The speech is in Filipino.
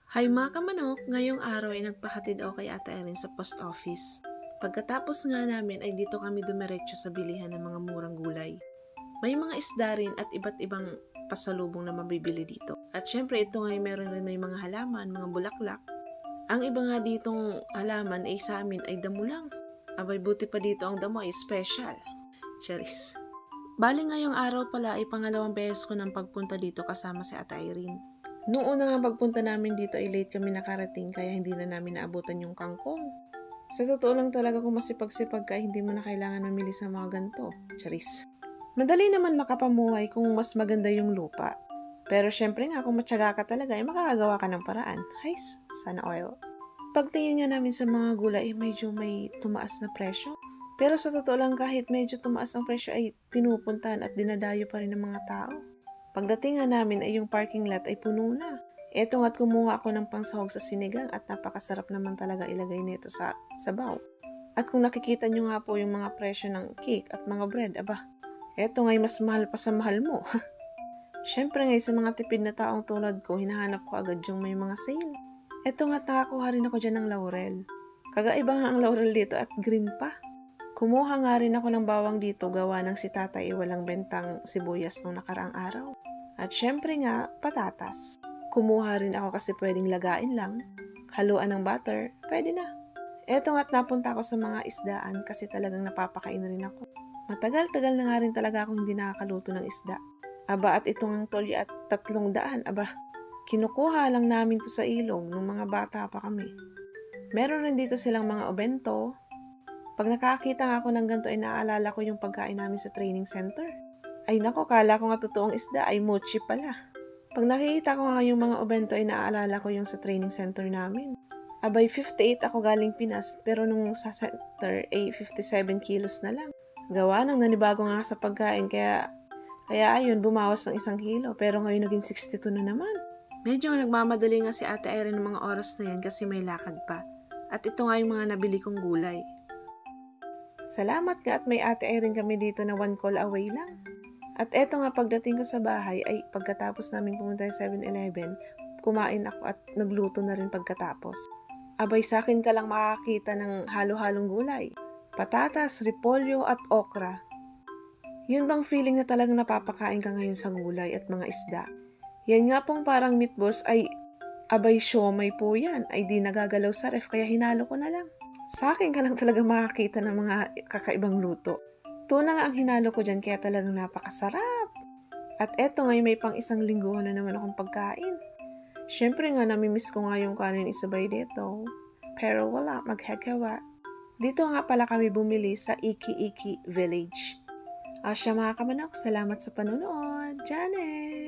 Hi mga kamanok! Ngayong araw ay nagpahatid ako kay Ate Erin sa post office. Pagkatapos nga namin ay dito kami dumiretso sa bilihan ng mga murang gulay. May mga isda rin at iba't ibang pasalubong na mabibili dito. At syempre ito nga ay meron rin may mga halaman, mga bulaklak. Ang iba nga ditong halaman ay sa amin ay damo lang. Abay buti pa dito ang damo ay special. Charis. Bali ngayong araw pala ay pangalawang beses ko ng pagpunta dito kasama si Ate Irene. Noong una nga pagpunta namin dito ay late kami nakarating kaya hindi na namin naabutan yung kangkong. Sa totoo lang talaga kung masipag-sipag ka hindi mo na kailangan mamili sa mga ganito. Charis. Madali naman makapamuhay kung mas maganda yung lupa. Pero syempre nga kung matyaga ka talaga ay makakagawa ka ng paraan. Hays, sana oil. Pagtingin nga namin sa mga gulay ay medyo may tumaas na presyo. Pero sa totoo lang kahit medyo tumaas ang presyo ay pinupuntahan at dinadayo pa rin ng mga tao. Pagdating nga namin ay yung parking lot ay puno na. Eto nga't kumuha ako ng pangsahog sa sinigang at napakasarap naman talaga ilagay nito sa sabaw. At kung nakikita nyo nga po yung mga presyo ng cake at mga bread, aba, eto nga'y mas mahal pa sa mahal mo. Syempre nga sa mga tipid na taong tulad ko, hinahanap ko agad yung may mga sale. Eto nga't nakakuha rin ako dyan ng laurel. Kagaiba nga ang laurel dito at green pa. Kumuha nga rin ako ng bawang dito gawa ng si tatay walang bentang sibuyas nung nakaraang araw. At syempre nga, patatas. Kumuha rin ako kasi pwedeng lagain lang. Haluan ng butter, pwede na. Eto nga't napunta ako sa mga isdaan kasi talagang napapakain rin ako. Matagal-tagal na nga rin talaga akong hindi nakakaluto ng isda. Aba at itong ang tolya at 300, aba. Kinukuha lang namin to sa ilog nung mga bata pa kami. Meron rin dito silang mga obento. Pag nakakita nga ako ng ganito ay naaalala ko yung pagkain namin sa training center. Ay nako, kala ko nga totoong isda ay mochi pala. Pag nakikita ko nga yung mga obento ay naaalala ko yung sa training center namin. Abay 58 ako galing Pinas pero nung sa center ay 57 kilos na lang. Gawa nang nanibago nga sa pagkain kaya ayun bumawas ng 1 kilo pero ngayon naging 62 na naman. Medyo nagmamadali nga si Ate Irene ng mga oras na yan kasi may lakad pa. At ito nga yung mga nabili kong gulay. Salamat nga at may Ate Irene kami dito na 1 call away lang. At eto nga pagdating ko sa bahay ay pagkatapos namin pumunta sa 7-Eleven, kumain ako at nagluto na rin pagkatapos. Abay sa akin ka lang makakita ng halo-halong gulay. Patatas, repolyo at okra. Yun bang feeling na talagang napapakain ka ngayon sa gulay at mga isda? Yan nga pong parang meatballs ay abay siomay po yan ay di nagagalaw sa ref kaya hinalo ko na lang. Sa akin ka lang talaga makakita ng mga kakaibang luto. Tuna nga ang hinalo ko dyan kaya talagang napakasarap. At eto ngayon may pang 1 lingguhan na naman akong pagkain. Syempre nga namimiss ko nga yung kanin isabay dito. Pero wala, maghagawa. Dito nga pala kami bumili sa Iki Iki Village. Asya mga kamanok, salamat sa panonood. Janet!